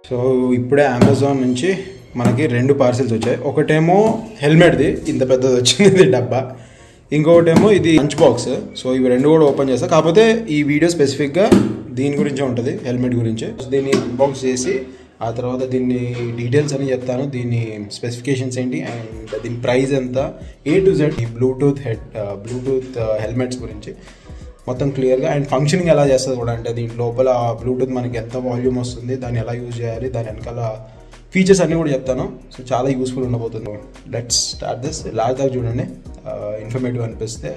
So ఇప్పుడే Amazon నుంచి మనకి 2 పార్సిల్స్ వచ్చాయి. ఒకటేమో హెల్మెట్ది, ఇంత పెద్దది వచ్చింది డబ్బా. ఇంకొకటేమో ఇది లంచ్ బాక్స్. సో ఇవి 2 కూడా ఓపెన్ చేస్తా. కాకపోతే ఈ వీడియో స్పెసిఫిక్గా దీని గురించే ఉంటుంది, హెల్మెట్ గురించే. దీన్ని అన్బాక్స్ చేసి ఆ తర్వాత దీన్ని డీటెయిల్స్ అని చెప్తాను, దీని స్పెసిఫికేషన్స్ ఏంటి అండ్ దీని ప్రైస్ ఎంత, A to Z ఈ బ్లూటూత్ హెల్మెట్స్ గురించి మొత్తం క్లియర్గా అండ్ ఫంక్షనింగ్ ఎలా చేస్తుంది కూడా. అంటే దీని లోపల బ్లూటూత్ మనకి ఎంత వాల్యూమ్ వస్తుంది, దాన్ని ఎలా యూజ్ చేయాలి, దాని వెనకాల ఫీచర్స్ అన్నీ కూడా చెప్తాను. సో చాలా యూస్ఫుల్ ఉండబోతుంది. Let's start this. లాస్ట్ దాకా చూడండి, ఇన్ఫర్మేటివ్ అనిపిస్తే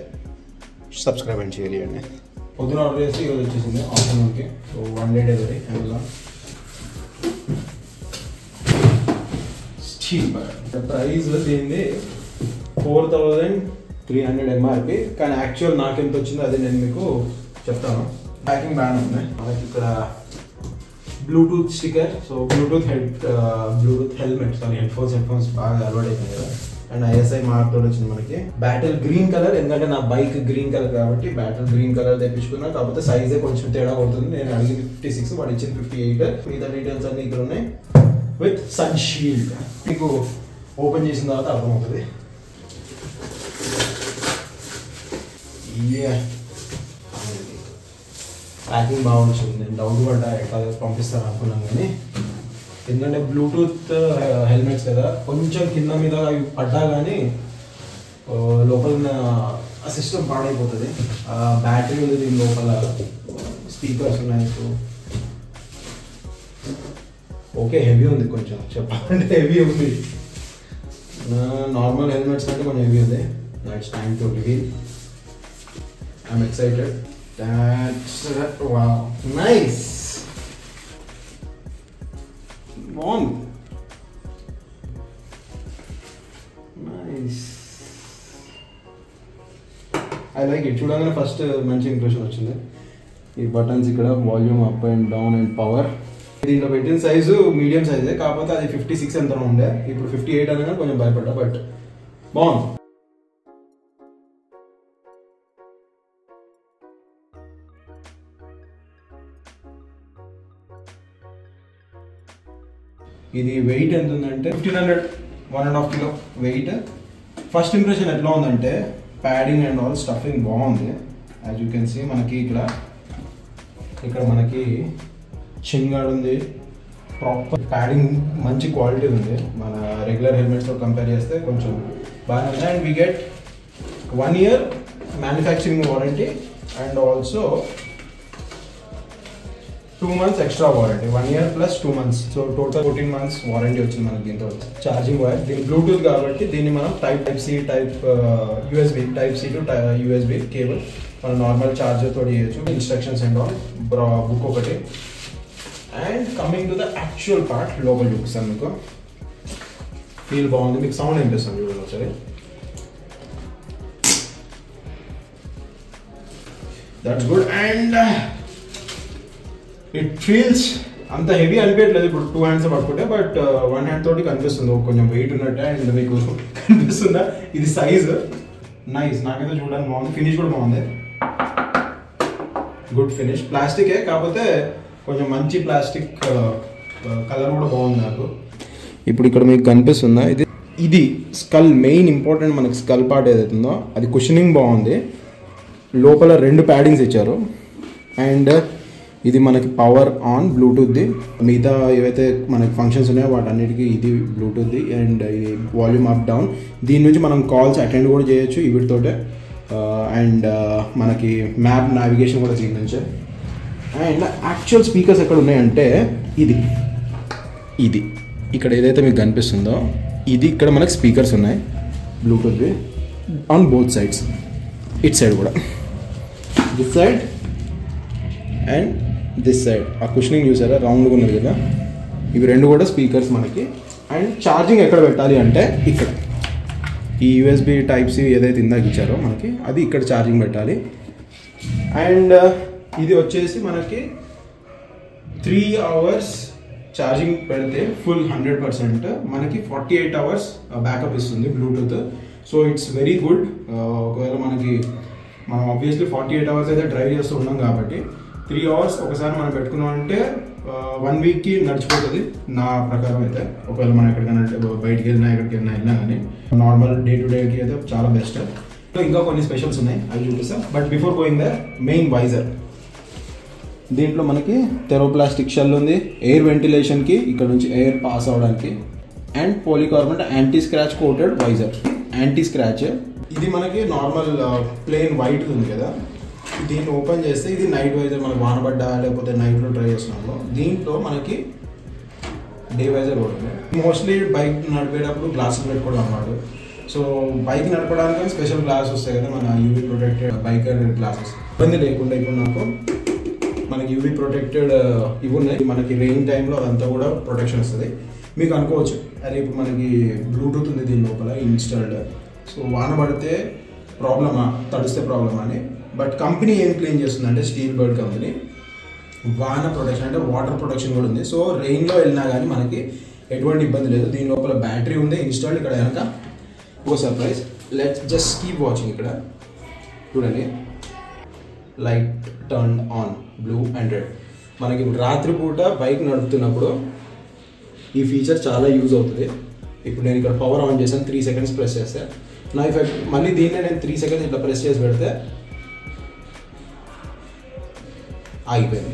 సబ్స్క్రైబ్ అండ్ షేర్ చేయండి. పొద్దున ఆర్డర్ చేసి ఈరోజు వచ్చేసింది ఆఫ్టర్నూన్కి. So 1 day delivery Amazon. Price దీనిది 4300 MRP, కానీ యాక్చువల్ నాకు ఎంత వచ్చిందో అది నేను మీకు చెప్తాను. ప్యాకింగ్ బ్యాన్ ఉంది మనకి. ఇక్కడ Bluetooth sticker, so Bluetooth helmet, sorry headphones బాగా అలవాటు అయిపోయింది కదా. అండ్ ISI మార్క్ తోటి వచ్చింది మనకి. బ్యాటిల్ గ్రీన్ కలర్, ఎందుకంటే నా బైక్ గ్రీన్ కలర్ కాబట్టి బ్యాటిల్ గ్రీన్ కలర్ తెప్పించుకున్నా. కాకపోతే సైజే కొంచెం తేడా కొడుతుంది. నేను అడిగింది 56, వాడు ఇచ్చింది 58. మిగతా డీటెయిల్స్ అన్ని ఇక్కడ ఉన్నాయి విత్ సన్ షీల్డ్. మీకు ఓపెన్ చేసిన తర్వాత అర్థమవుతుంది. ప్యాకింగ్ బాగా వచ్చింది. నేను డౌట్ పడ్డా ఎట్లా పంపిస్తాను అనుకున్నాను, కానీ ఎందుకంటే బ్లూటూత్ హెల్మెట్స్ కదా, కొంచెం కింద మీద అవి పడ్డా కానీ లోపల ఆ సిస్టమ్ పాడైపోతుంది. బ్యాటరీ ఉంది దీని లోపల, స్పీకర్స్ ఉన్నాయి. సో ఓకే, హెవీ ఉంది కొంచెం, చెప్పాలంటే హెవీ ఉంది. నార్మల్ హెల్మెట్స్ అంటే కొంచెం హెవీ ఉంది. It's time to reveal. I'm excited. Wow, nice. బాగుంది, నైస్. I like it. చూడగానే ఫస్ట్ మంచి ఇంప్రెషన్ వచ్చింది. ఈ బటన్స్ ఇక్కడ volume up and down and power. దీంట్లో పెట్టిన సైజు మీడియం సైజే, కాకపోతే అది 56 ఎంత ఉండే, ఇప్పుడు 58 అనగా కొంచెం భయపడ్డా, బట్ బాగుంది. ఇది వెయిట్ ఎంత ఉందంటే 1500, 1.5 kilo వెయిట్. ఫస్ట్ ఇంప్రెషన్ ఎట్లా ఉందంటే ప్యాడింగ్ అండ్ ఆల్ స్టఫింగ్ బాగుంది. యాజ్ యూ కెన్ సీ మనకి ఇక్కడ మనకి చిన్ గార్డ్ ఉంది. ప్రాపర్ ప్యాడింగ్ మంచి క్వాలిటీ ఉంది. మన రెగ్యులర్ హెల్మెట్స్తో కంపేర్ చేస్తే కొంచెం బాగానే ఉంది. And we get 1 year manufacturing warranty and also 2 months extra warranty. 1 year plus 2 months. So total 14 months warranty వచ్చింది మనకి దీంతో. ఛార్జింగ్ వైర్, దీని బ్లూటూత్ కాబట్టి దీన్ని మనం type C, USB, type C to USB cable మనం నార్మల్ ఛార్జర్ తోటి చేయొచ్చు. ఇన్స్ట్రక్షన్స్ అండ్ ఆల్, బుక్ ఒకటి. And coming to the actual part, లోపల చూపిస్తాను మీకు. ఫీల్ బాగుంది. మీకు సౌండ్ వినిపిస్తాను చూడండి ఒకసారి. That's good. And it feels అంత హెవీ అనిపించట్లేదు ఇప్పుడు 2 hands పట్టుకుంటే, బట్ 1 hand తోటి కనిపిస్తుంది కొంచెం వెయిట్ ఉన్నట్టే. అండ్ మీకు కనిపిస్తుందా ఇది సైజ్? నైస్. నాకైతే చూడడానికి బాగుంది. ఫినిష్ కూడా బాగుంది, గుడ్ ఫినిష్. ప్లాస్టికే, కాకపోతే కొంచెం మంచి ప్లాస్టిక్ కలర్ కూడా బాగుంది నాకు. ఇప్పుడు ఇక్కడ మీకు కనిపిస్తుందా, ఇది స్కల్ మెయిన్ ఇంపార్టెంట్. మనకి స్కల్ పార్ట్ ఏదైతుందో అది కుషనింగ్ బాగుంది. లోపల 2 ప్యాడింగ్స్ ఇచ్చారు. అండ్ ఇది మనకి పవర్ ఆన్ బ్లూటూత్ది. మిగతా ఏవైతే మనకి ఫంక్షన్స్ ఉన్నాయో వాటన్నిటికీ ఇది బ్లూటూత్ది. అండ్ ఇది వాల్యూమ్ అప్ డౌన్. దీని నుంచి మనం కాల్స్ అటెండ్ కూడా చేయొచ్చు వీటితోటే. అండ్ మనకి మ్యాప్ నావిగేషన్ కూడా దీని నుంచే. అండ్ యాక్చువల్ స్పీకర్స్ ఎక్కడ ఉన్నాయంటే ఇది ఇక్కడ ఏదైతే మీకు కనిపిస్తుందో ఇది, ఇక్కడ మనకి స్పీకర్స్ ఉన్నాయి బ్లూటూత్వి on both sides. It side కూడా, this side and this side. ఆ కుషనింగ్ చూసారా, రౌండ్గా ఉన్నది కదా, ఇవి 2 కూడా స్పీకర్స్ మనకి. అండ్ ఛార్జింగ్ ఎక్కడ పెట్టాలి అంటే ఇక్కడ ఈ USB టైప్ సి ఏదైతే ఇందాక ఇచ్చారో మనకి, అది ఇక్కడ ఛార్జింగ్ పెట్టాలి. అండ్ ఇది వచ్చేసి మనకి 3 hours ఛార్జింగ్ పెడితే ఫుల్ 100% మనకి 48 hours బ్యాకప్ ఇస్తుంది Bluetooth. So it's very good. ఒకవేళ మనం ఆబ్వియస్లీ 48 hours అయితే డ్రైవ్ చేస్తూ ఉన్నాం కాబట్టి 3 hours ఒకసారి మనం పెట్టుకున్నాం అంటే 1 వీక్కి నడిచిపోతుంది నా ప్రకారం అయితే. ఒకవేళ మనం ఎక్కడికైనా బయటికి వెళ్ళినా వెళ్ళినా కానీ నార్మల్ డే టు డేకి అయితే చాలా బెస్ట్. ఇంకా కొన్ని స్పెషల్స్ ఉన్నాయి, అవి చూపిస్తాను. But before going the main visor, దీంట్లో మనకి థెరోప్లాస్టిక్ షెల్ ఉంది ఎయిర్ వెంటిలేషన్కి, ఇక్కడ నుంచి ఎయిర్ పాస్ అవడానికి, and polycarbonate anti scratch coated visor. Anti scratch ఇది మనకి నార్మల్ ప్లెయిన్ వైట్ ఉంది కదా, దీన్ని ఓపెన్ చేస్తే ఇది నైట్ వైజర్, మనకు వానబడ్డా లేకపోతే నైట్లో ట్రై చేస్తున్నాము. దీంట్లో మనకి డే వైజర్ కూడా ఉంది. మోస్ట్లీ బైక్ నడిపేటప్పుడు గ్లాసులు పెట్టుకోవడం అన్నమాట. సో బైక్ నడపడానికి స్పెషల్ గ్లాస్ వస్తాయి కదా, మన యూవీ ప్రొటెక్టెడ్ బైకర్ గ్లాసెస్. ఇబ్బంది లేకుండా ఇప్పుడు నాకు మనకి యూవీ ప్రొటెక్టెడ్ ఇవి ఉన్నాయి. మనకి రెయిన్ టైంలో అదంతా కూడా ప్రొటెక్షన్ వస్తుంది. మీకు అనుకోవచ్చు అరే ఇప్పుడు మనకి బ్లూటూత్ ఉంది దీని లోపల ఇన్స్టాల్డ్, సో వాన పడితే ప్రాబ్లమా, తడిస్తే ప్రాబ్లమా అని. బట్ కంపెనీ ఏం క్లెయిమ్ చేస్తుందంటే స్టీల్ బర్డ్ కంపెనీ వాన ప్రొటెక్షన్ అంటే వాటర్ ప్రొటెక్షన్ కూడా ఉంది. సో రెయిన్లో వెళ్ళినా కానీ మనకి ఎటువంటి ఇబ్బంది లేదు. దీని లోపల బ్యాటరీ ఉంది ఇన్స్టాల్డ్. ఇక్కడ కనుక ఓ surprise, let's just keep watching. ఇక్కడ చూడండి, light turn on, blue and red. మనకి ఇప్పుడు రాత్రిపూట బైక్ నడుపుతున్నప్పుడు ఈ ఫీచర్ చాలా యూజ్ అవుతుంది. ఇప్పుడు నేను ఇక్కడ పవర్ ఆన్ చేశాను, 3 సెకండ్స్ ప్రెస్ చేస్తే నా ఎఫెక్ట్ మళ్ళీ దీన్నే నేను 3 సెకండ్స్ ఇట్లా ప్రెస్ చేసి పెడితే అయిపోయింది,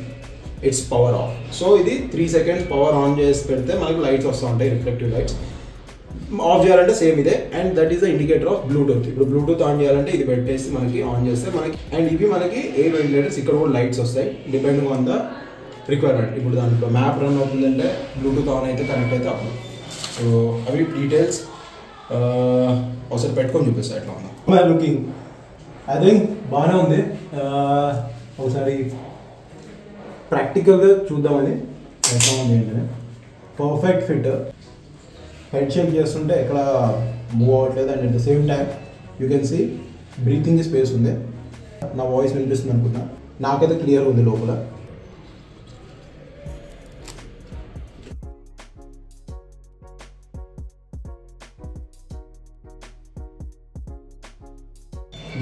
ఇట్స్ పవర్ ఆఫ్. సో ఇది 3 సెకండ్స్ పవర్ ఆన్ చేసి పెడితే మనకి లైట్స్ వస్తూ ఉంటాయి, రిఫ్లెక్టివ్ లైట్స్. ఆఫ్ చేయాలంటే సేమ్ ఇదే, and that is the indicator of Bluetooth. ఇప్పుడు బ్లూటూత్ ఆన్ చేయాలంటే ఇది పెట్టేసి మనకి ఆన్ చేస్తే మనకి, అండ్ ఇవి మనకి ఎయిర్ వెంటిలేటర్స్, ఇక్కడ కూడా లైట్స్ వస్తాయి డిపెండింగ్ ఆన్ ద రిక్వైర్మెంట్. ఇప్పుడు దాంట్లో మ్యాప్ రన్ అవుతుందంటే బ్లూటూత్ ఆన్ అయితే కనెక్ట్ అయితే అవ్వదు. సో అవి డీటెయిల్స్ ఒకసారి పెట్టుకొని చూపిస్తాను ఎట్లా ఉందా. మై లుకింగ్ ఐ థింక్ బాగానే ఉంది. ఒకసారి ప్రాక్టికల్గా చూద్దామని ఎట్లా ఉంది ఏంటంటే పర్ఫెక్ట్ ఫిట్. హెడ్ షేక్ చేస్తుంటే ఎక్కడ మూవ్ అవ్వట్లేదు, and at the same time you can see breathing space ఉంది. నా వాయిస్ వినిపిస్తుంది అనుకున్నా, నాకైతే క్లియర్ ఉంది లోపల.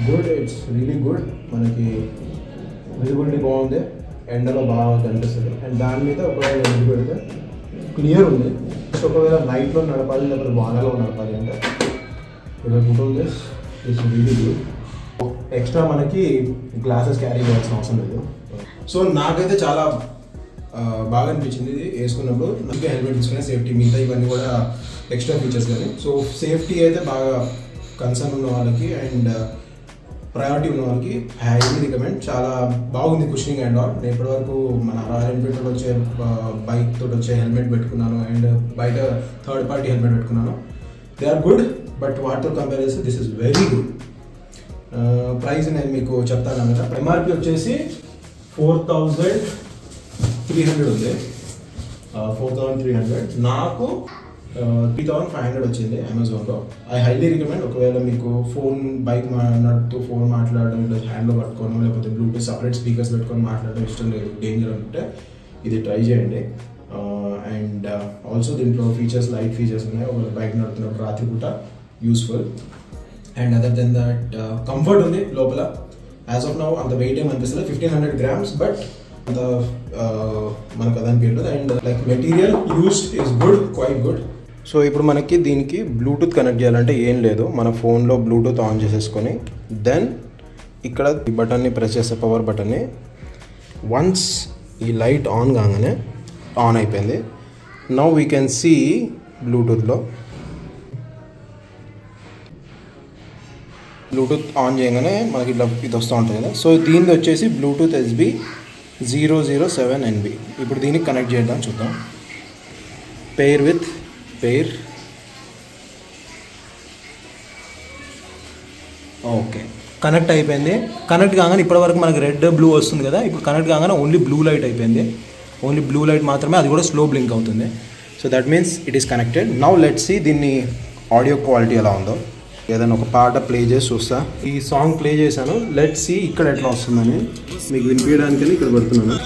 Good, it's really good. మనకి విజిబిలిటీ బాగుంది, ఎండలో బాగా కనిపిస్తుంది. అండ్ దాని మీద ఒకవేళ ఎందుకు పెడితే క్లియర్ ఉంది. ఒకవేళ నైట్లో నడపాలి లేకపోతే వానలో నడపాలి అంటే this it's really good. Extra మనకి గ్లాసెస్ క్యారీ చేయాల్సిన అవసరం లేదు. సో నాకైతే చాలా బాగా అనిపించింది ఇది వేసుకున్నప్పుడు. నాకు హెల్మెట్ తీసుకునే సేఫ్టీ, మిగతా ఇవన్నీ కూడా ఎక్స్ట్రా ఫీచర్స్ కానీ. సో సేఫ్టీ అయితే బాగా కన్సర్న్ ఉన్న వాళ్ళకి అండ్ ప్రయారిటీ ఉన్న వాళ్ళకి హైలీ రికమెండ్. చాలా బాగుంది కుషనింగ్ అండ్ ఆల్. నేను ఇప్పటివరకు మన రాయల్ ఎన్ఫీల్డ్ వచ్చే బైక్ తోటి వచ్చే హెల్మెట్ పెట్టుకున్నాను, అండ్ బయట థర్డ్ పార్టీ హెల్మెట్ పెట్టుకున్నాను. దే ఆర్ గుడ్, బట్ వాటితో కంపేర్ చేస్తే this is very good. Price నేను మీకు చెప్తాను కదా. ఎంఆర్పి వచ్చేసి 4,300 ఉంది. 4,300 నాకు 3,500 వచ్చింది అమెజాన్లో. I highly recommend. ఒకవేళ మీకు ఫోన్ బైక్ నడుపుతూ ఫోన్ మాట్లాడడం, లేదా హ్యాండ్లో పట్టుకోవడం, లేకపోతే బ్లూటూత్ సపరేట్ స్పీకర్స్ పెట్టుకొని మాట్లాడడం ఇష్టం లేదు, డేంజర్ అంటే ఇది ట్రై చేయండి. అండ్ ఆల్సో దీంట్లో ఫీచర్స్, లైట్ ఫీచర్స్ ఉన్నాయి. ఒకవేళ బైక్ నడుపుతున్నప్పుడు రాత్రిపూట useful. And other than that comfort ఉంది లోపల. యాజ్ ఆఫ్ నౌ అంత వెయిట్ ఏం అనిపిస్తుంది, 1,500 grams, బట్ అంత మనకు అది అనిపించలేదు. And like material used is good, quite good. So ఇప్పుడు మనకి దీనికి బ్లూటూత్ కనెక్ట్ చేయాలంటే ఏం లేదు, మన ఫోన్లో బ్లూటూత్ ఆన్ చేసేసుకొని దెన్ ఇక్కడ ఈ బటన్ని ప్రెస్ చేస్తే పవర్ బటన్ని, వన్స్ ఈ లైట్ ఆన్ కాగానే ఆన్ అయిపోయింది. నౌ వీ కెన్ సీ బ్లూటూత్లో బ్లూటూత్ ఆన్ చేయగానే మనకి ఇట్లా ఇది వస్తూ ఉంటుంది కదా. సో దీనిది వచ్చేసి బ్లూటూత్ SB 007NB. ఇప్పుడు దీనికి కనెక్ట్ చేద్దాం, చూద్దాం. Pair with pair. Okay, connect అయిపోయింది. కనెక్ట్ కాగానే ఇప్పటివరకు మనకి రెడ్ బ్లూ వస్తుంది కదా, ఇప్పుడు కనెక్ట్ కాగానే ఓన్లీ బ్లూ లైట్ అయిపోయింది. ఓన్లీ బ్లూ లైట్ మాత్రమే, అది కూడా స్లో బ్లింక్ అవుతుంది. So that means it is connected. Now let's see దీన్ని ఆడియో క్వాలిటీ ఎలా ఉందో. ఏదైనా ఒక పాట ప్లే చేసి చూస్తా. ఈ సాంగ్ ప్లే చేశాను, లెట్స్ సీ ఇక్కడ ఎట్లా వస్తుందని మీకు వినిపించడానికి ఇక్కడ పెడుతున్నాను.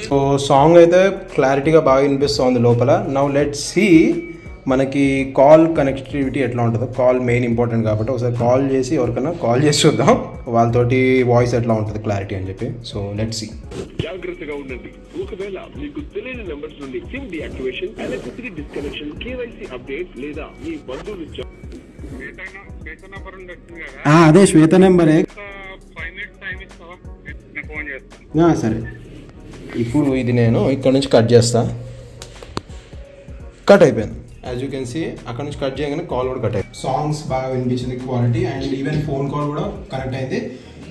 సో సాంగ్ అయితే క్లారిటీగా బాగా వినిపిస్తుంది లోపల. నౌ లెట్స్ సీ మనకి కాల్ కనెక్టివిటీ ఎట్లా ఉంటుందో, కాల్ మెయిన్ ఇంపార్టెంట్ కాబట్టి ఒకసారి కాల్ చేసి ఎవరికైనా కాల్ చేసి చూద్దాం వాళ్ళతోటి వాయిస్ ఎట్లా ఉంటుంది క్లారిటీ అని చెప్పి. So let's see. జాగ్రత్తగా ఉండండి. ఒకవేళ మీకు తెలియని నెంబర్స్ నుండి SIM deactivation, electricity disconnection, KYC update లేదా మీ బంధువులు అదే శ్వేత నెంబరే. సరే, ఇప్పుడు ఇది నేను ఇక్కడ నుంచి కట్ చేస్తా. కట్ అయిపోయింది. యాజ్ యూ కెన్ సీ అక్కడ నుంచి కట్ చేయగానే కాల్ కూడా కట్ అయిపోయింది. సాంగ్స్ బాగా వినిపించింది, quality, and even phone call కూడా కనెక్ట్ అయింది.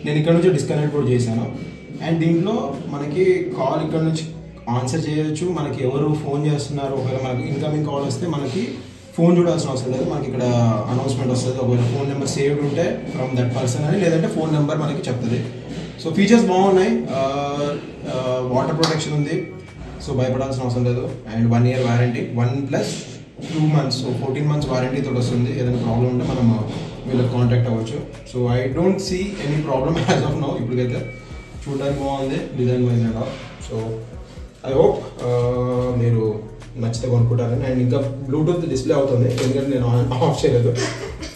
నేను ఇక్కడ నుంచి డిస్కనెక్ట్ కూడా చేశాను. అండ్ దీంట్లో మనకి కాల్ ఇక్కడ నుంచి ఆన్సర్ చేయొచ్చు. మనకి ఎవరు ఫోన్ చేస్తున్నారు, ఒకవేళ మనకి ఇన్కమింగ్ కాల్ వస్తే మనకి ఫోన్ చూడాల్సిన అవసరం లేదు. మనకి ఇక్కడ అనౌన్స్మెంట్ వస్తుంది. ఒకవేళ ఫోన్ నెంబర్ సేవ్డ్ ఉంటే ఫ్రమ్ దట్ పర్సన్ అని, లేదంటే ఫోన్ నెంబర్ మనకి చెప్తుంది. సో ఫీచర్స్ బాగున్నాయి. వాటర్ ప్రొటెక్షన్ ఉంది, సో భయపడాల్సిన అవసరం లేదు. And 1 year warranty, 1+2 months, so 14 months వారంటీతో వస్తుంది. ఏదైనా ప్రాబ్లం ఉంటే మనం వీళ్ళకి కాంటాక్ట్ అవ్వచ్చు. So I don't see any problem as of now. ఇప్పటికైతే చూడడానికి బాగుంది, design wise and all. So I hope మీరు నచ్చితే కొనుక్కుంటారని. అండ్ ఇంకా బ్లూటూత్ డిస్ప్లే అవుతుంది, ఎందుకంటే నేను ఆఫ్ చేయలేదు.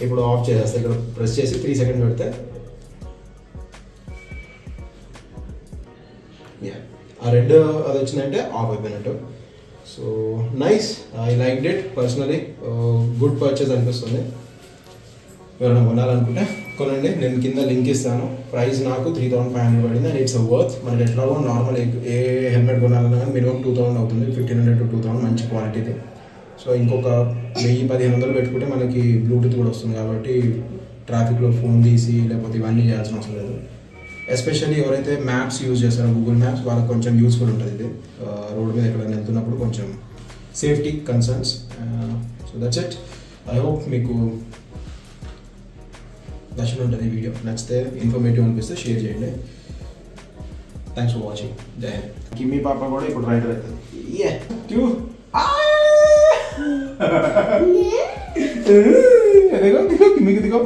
ఇప్పుడు ఆఫ్ చేసేస్తాను. ఇక్కడ ప్రెస్ చేసి 3 seconds పెడితే ఆ రెడ్ అది వచ్చిందంటే ఆఫ్ అయిపోయినట్టు. So nice, I like it personally. Good purchase అనిపిస్తుంది. ఎవరైనా కొనాలనుకుంటే కొనండి. నేను కింద లింక్ ఇస్తాను. ప్రైస్ నాకు 3,500 పడింది. And it's worth. మనకి ఎట్లాగో నార్మల్ ఏ హెల్మెట్ కొనాలన్నా కానీ మినిమం 2,000 అవుతుంది. 1,500 to 2,000 మంచి క్వాలిటీది. సో ఇంకొక 1,000-1,500 పెట్టుకుంటే మనకి బ్లూటూత్ కూడా వస్తుంది కాబట్టి ట్రాఫిక్లో ఫోన్ తీసి లేకపోతే ఇవన్నీ చేయాల్సిన అవసరం లేదు. ఎస్పెషల్లీ ఎవరైతే మ్యాప్స్ యూజ్ చేస్తారో, గూగుల్ మ్యాప్స్, వాళ్ళకి కొంచెం యూస్ఫుల్ ఉంటుంది ఇది. రోడ్ మీద ఎక్కడైనా వెళ్తున్నప్పుడు కొంచెం safety concerns. So that's it. I hope మీకు నచ్చిన ఉంటుంది ఈ వీడియో. నచ్చితే ఇన్ఫర్మేటివ్ అనిపిస్తే షేర్ చేయండి. Thanks for watching. జై హింద్. కిమ్మి పాప కూడా ఇప్పుడు రైడర్ అవుతుంది. కిమ్మికి దిగో.